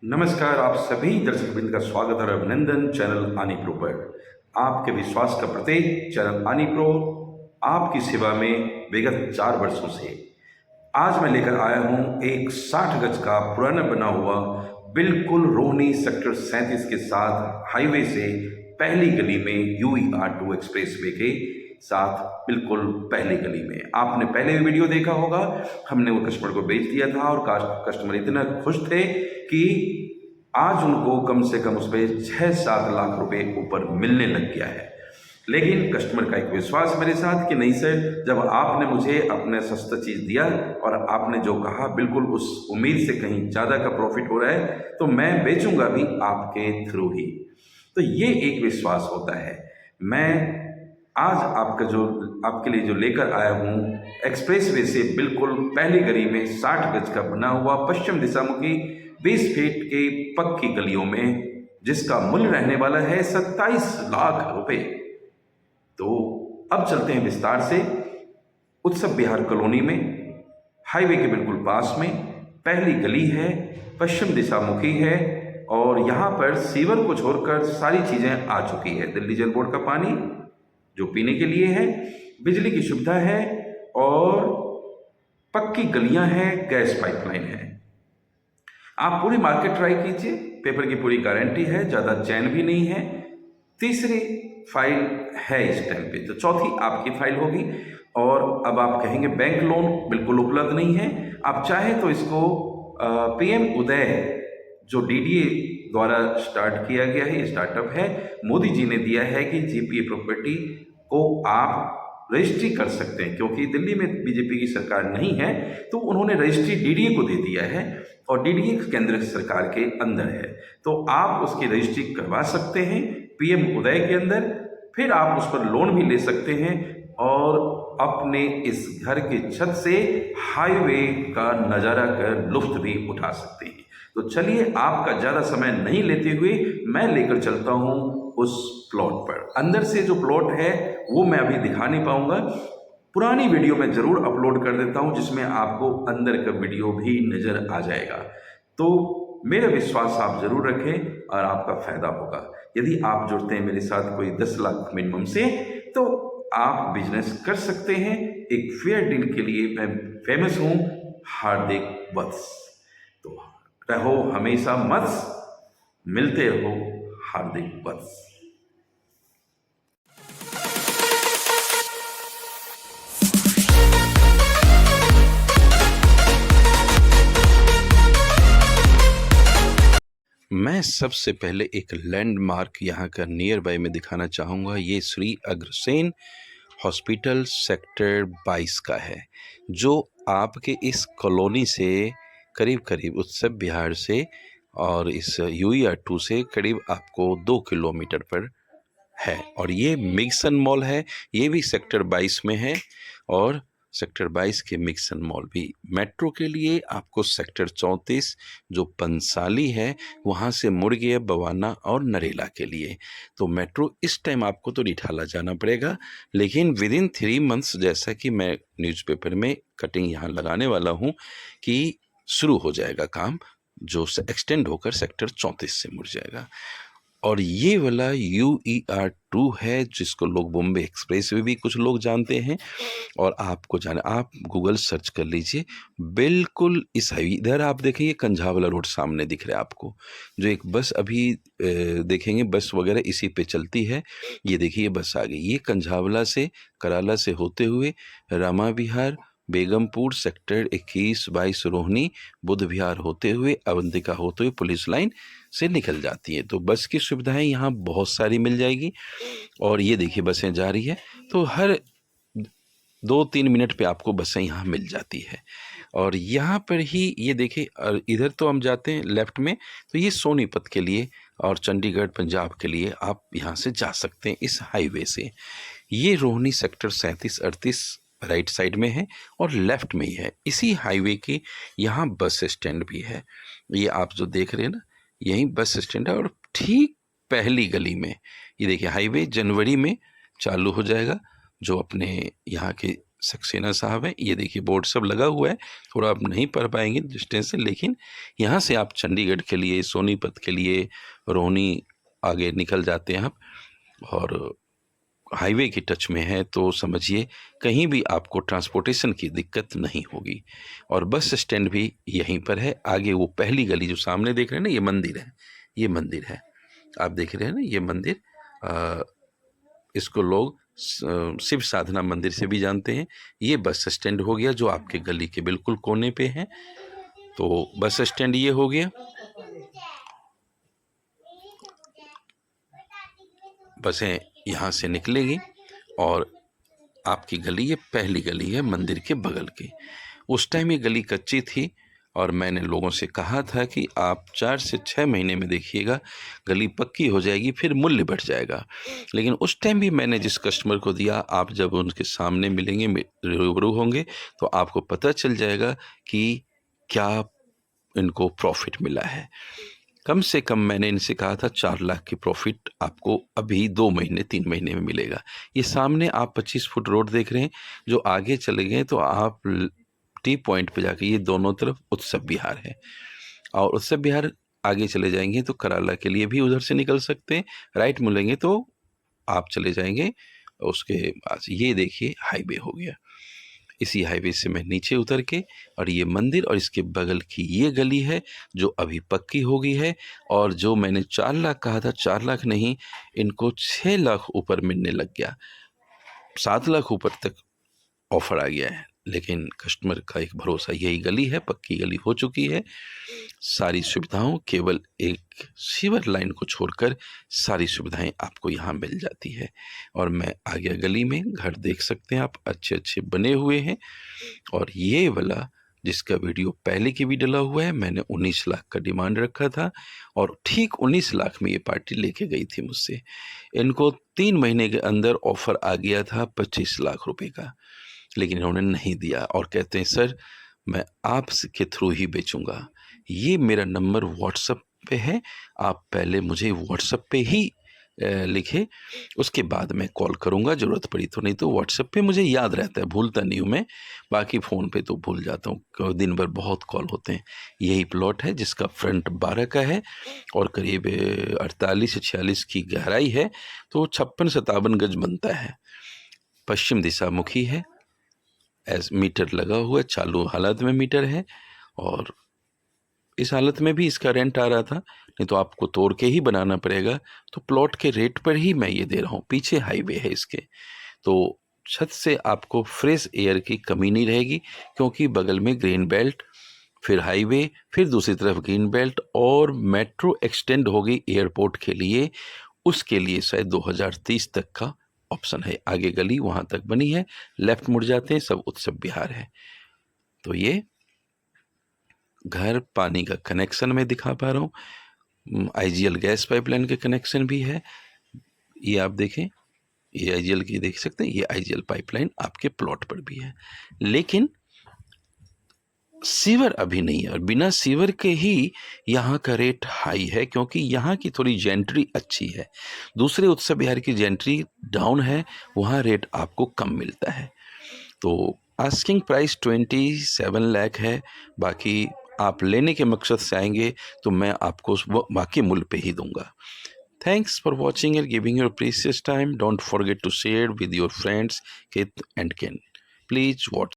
नमस्कार, आप सभी दर्शकवृंद का स्वागत और अभिनंदन चैनल आनी प्रो पर। आपके विश्वास का प्रतीक चैनल आनी प्रो आपकी सेवा में विगत 4 वर्षों से आज मैं लेकर आया हूं एक 60 गज का पुराना बना हुआ बिल्कुल रोहनी सेक्टर 37 के साथ हाईवे से पहली गली में UER2 एक्सप्रेसवे के साथ बिल्कुल पहली गली में। आपने पहले भी वीडियो देखा होगा, हमने वो कस्टमर को बेच दिया था और कस्टमर इतना खुश थे कि आज उनको कम से कम उस पर 6-7 लाख रुपए ऊपर मिलने लग गया है। लेकिन कस्टमर का एक विश्वास मेरे साथ कि नहीं सर, जब आपने मुझे अपना सस्ता चीज़ दिया और आपने जो कहा बिल्कुल उस उम्मीद से कहीं ज़्यादा का प्रॉफिट हो रहा है, तो मैं बेचूंगा भी आपके थ्रू ही। तो ये एक विश्वास होता है। मैं आज आपके लिए जो लेकर आया हूँ एक्सप्रेसवे से बिल्कुल पहली गली में 60 गज का बना हुआ पश्चिम दिशामुखी 20 फीट के पक्की गलियों में, जिसका मूल्य रहने वाला है 27 लाख रुपए। तो अब चलते हैं विस्तार से। उत्सव विहार कॉलोनी में हाईवे के बिल्कुल पास में पहली गली है, पश्चिम दिशामुखी है और यहाँ पर सीवर को छोड़कर सारी चीज़ें आ चुकी है। दिल्ली जल बोर्ड का पानी जो पीने के लिए है, बिजली की सुविधा है और पक्की गलियां हैं, गैस पाइपलाइन है। आप पूरी मार्केट ट्राई कीजिए, पेपर की पूरी गारंटी है, ज़्यादा चैन भी नहीं है। तीसरी फाइल है इस टाइम पे, तो चौथी आपकी फाइल होगी। और अब आप कहेंगे बैंक लोन बिल्कुल उपलब्ध नहीं है। आप चाहें तो इसको PM उदय जो DDA द्वारा स्टार्ट किया गया है, स्टार्टअप है, मोदी जी ने दिया है कि GPA प्रॉपर्टी को आप रजिस्ट्री कर सकते हैं। क्योंकि दिल्ली में BJP की सरकार नहीं है, तो उन्होंने रजिस्ट्री DDA को दे दिया है और DDA केंद्र सरकार के अंदर है, तो आप उसकी रजिस्ट्री करवा सकते हैं PM उदय के अंदर। फिर आप उस पर लोन भी ले सकते हैं और अपने इस घर के छत से हाईवे का नज़ारा कर लुत्फ भी उठा सकते हैं। तो चलिए, आपका ज़्यादा समय नहीं लेते हुए मैं लेकर चलता हूँ उस प्लॉट पर। अंदर से जो प्लॉट है वो मैं अभी दिखा नहीं पाऊंगा, पुरानी वीडियो में ज़रूर अपलोड कर देता हूँ जिसमें आपको अंदर का वीडियो भी नज़र आ जाएगा। तो मेरा विश्वास आप ज़रूर रखें और आपका फ़ायदा होगा। यदि आप जुड़ते हैं मेरे साथ कोई 10 लाख मिनिमम से, तो आप बिजनेस कर सकते हैं। एक फेयर डील के लिए मैं फेमस हूँ, हार्दिक वत्स। तो रहो हमेशा मस्त, मिलते रहो, हार्दिक वत्स। मैं सबसे पहले एक लैंडमार्क यहाँ का नियर बाय में दिखाना चाहूँगा। ये श्री अग्रसेन हॉस्पिटल सेक्टर 22 का है, जो आपके इस कॉलोनी से करीब करीब उत्सव विहार से और इस UER2 से करीब आपको 2 किलोमीटर पर है। और ये मिक्सन मॉल है, ये भी सेक्टर 22 में है। और सेक्टर 22 के मिक्सन मॉल भी मेट्रो के लिए आपको सेक्टर 34 जो पंसाली है वहाँ से मुड़ गया बवाना और नरेला के लिए। तो मेट्रो इस टाइम आपको तो रिठाला जाना पड़ेगा, लेकिन विद इन 3 मंथ्स, जैसा कि मैं न्यूज़पेपर में कटिंग यहाँ लगाने वाला हूँ कि शुरू हो जाएगा काम, जो एक्सटेंड होकर सेक्टर 34 से मुड़ जाएगा। और ये वाला UER2 है, जिसको लोग बॉम्बे एक्सप्रेसवे भी कुछ लोग जानते हैं। और आपको जाना, आप गूगल सर्च कर लीजिए, बिल्कुल इस हाईवे इधर आप देखेंगे कंझावला रोड सामने दिख रहा है आपको, जो एक बस अभी देखेंगे, बस वगैरह इसी पे चलती है। ये देखिए बस आ गई, ये कंझावला से कराला से होते हुए रामा विहार, बेगमपुर, सेक्टर 21-22 रोहिणी, बुद्ध विहार होते हुए अवंतिका होते हुए पुलिस लाइन से निकल जाती है। तो बस की सुविधाएं यहाँ बहुत सारी मिल जाएगी। और ये देखिए बसें जा रही है, तो हर 2-3 मिनट पे आपको बसें यहाँ मिल जाती है। और यहाँ पर ही ये देखिए, और इधर तो हम जाते हैं लेफ्ट में, तो ये सोनीपत के लिए और चंडीगढ़ पंजाब के लिए आप यहाँ से जा सकते हैं इस हाईवे से। ये रोहिणी सेक्टर 37-38 राइट साइड में है और लेफ्ट में ही है। इसी हाईवे के यहाँ बस स्टैंड भी है। ये आप जो देख रहे हैं ना, यही बस स्टैंड है। और ठीक पहली गली में ये देखिए, हाईवे जनवरी में चालू हो जाएगा, जो अपने यहाँ के सक्सेना साहब हैं। ये देखिए बोर्ड सब लगा हुआ है, थोड़ा आप नहीं पढ़ पाएंगे डिस्टेंस से, लेकिन यहाँ से आप चंडीगढ़ के लिए, सोनीपत के लिए, रोहनी आगे निकल जाते हैं आप, और हाईवे के टच में है, तो समझिए कहीं भी आपको ट्रांसपोर्टेशन की दिक्कत नहीं होगी। और बस स्टैंड भी यहीं पर है। आगे वो पहली गली जो सामने देख रहे हैं ना, ये मंदिर है, ये मंदिर है, आप देख रहे हैं ना ये मंदिर। इसको लोग शिव साधना मंदिर से भी जानते हैं। ये बस स्टैंड हो गया जो आपके गली के बिल्कुल कोने पे है। तो बस स्टैंड ये हो गया, बसें यहाँ से निकलेगी और आपकी गली ये पहली गली है मंदिर के बगल की। उस टाइम ये गली कच्ची थी और मैंने लोगों से कहा था कि आप 4 से 6 महीने में देखिएगा गली पक्की हो जाएगी, फिर मूल्य बढ़ जाएगा। लेकिन उस टाइम भी मैंने जिस कस्टमर को दिया, आप जब उनके सामने मिलेंगे, रूबरू होंगे, तो आपको पता चल जाएगा कि क्या इनको प्रॉफिट मिला है। कम से कम मैंने इनसे कहा था 4 लाख की प्रॉफिट आपको अभी 2 महीने 3 महीने में मिलेगा। ये सामने आप 25 फुट रोड देख रहे हैं, जो आगे चले गए तो आप टी पॉइंट पे जाके, ये दोनों तरफ उत्सव विहार है, और उत्सव विहार आगे चले जाएंगे तो कराला के लिए भी उधर से निकल सकते हैं। राइट मुड़ेंगे तो आप चले जाएंगे उसके पास। ये देखिए हाईवे हो गया, इसी हाईवे से मैं नीचे उतर के, और ये मंदिर और इसके बगल की ये गली है जो अभी पक्की हो गई है। और जो मैंने 4 लाख कहा था, 4 लाख नहीं, इनको 6 लाख ऊपर मिलने लग गया, 7 लाख ऊपर तक ऑफर आ गया है। लेकिन कस्टमर का एक भरोसा, यही गली है, पक्की गली हो चुकी है, सारी सुविधाओं, केवल एक सीवर लाइन को छोड़कर सारी सुविधाएं आपको यहाँ मिल जाती है। और मैं आ गया गली में, घर देख सकते हैं आप, अच्छे अच्छे बने हुए हैं। और ये वाला जिसका वीडियो पहले की भी डला हुआ है, मैंने 19 लाख का डिमांड रखा था और ठीक 19 लाख में ये पार्टी लेके गई थी मुझसे। इनको 3 महीने के अंदर ऑफर आ गया था 25 लाख रुपए का, लेकिन इन्होंने नहीं दिया और कहते हैं सर मैं आपके थ्रू ही बेचूंगा। ये मेरा नंबर व्हाट्सएप पे है, आप पहले मुझे व्हाट्सएप पे ही लिखे, उसके बाद मैं कॉल करूंगा ज़रूरत पड़ी तो। नहीं तो व्हाट्सएप पे मुझे याद रहता है, भूलता नहीं हूँ मैं, बाकी फ़ोन पे तो भूल जाता हूँ, दिन भर बहुत कॉल होते हैं। यही प्लॉट है जिसका फ्रंट 12 का है और करीब 48 से 46 की गहराई है, तो 56-57 गज बनता है। पश्चिम दिशा मुखी है, मीटर लगा हुआ है, चालू हालत में मीटर है, और इस हालत में भी इसका रेंट आ रहा था, नहीं तो आपको तोड़ के ही बनाना पड़ेगा। तो प्लॉट के रेट पर ही मैं ये दे रहा हूँ, पीछे हाईवे है इसके, तो छत से आपको फ्रेश एयर की कमी नहीं रहेगी, क्योंकि बगल में ग्रीन बेल्ट, फिर हाईवे, फिर दूसरी तरफ ग्रीन बेल्ट, और मेट्रो एक्सटेंड होगी एयरपोर्ट के लिए, उसके लिए शायद 2030 तक का ऑप्शन है। आगे गली वहां तक बनी है, लेफ्ट मुड़ जाते हैं, सब उत्सव विहार है। तो ये घर, पानी का कनेक्शन मैं दिखा पा रहा हूँ, आईजीएल गैस पाइपलाइन के कनेक्शन भी है। ये आप देखें, ये आईजीएल की देख सकते हैं, ये आईजीएल पाइपलाइन आपके प्लॉट पर भी है। लेकिन सीवर अभी नहीं है, और बिना सीवर के ही यहाँ का रेट हाई है, क्योंकि यहाँ की थोड़ी जेंट्री अच्छी है। दूसरे उत्सव विहार की जेंट्री डाउन है, वहाँ रेट आपको कम मिलता है। तो आस्किंग प्राइस 27 लाख है, बाकी आप लेने के मकसद से आएंगे तो मैं आपको बाकी मूल्य पे ही दूंगा। Thanks for watching and giving your precious time. Don't forget to share with your friends, Kit and Ken. Please watch.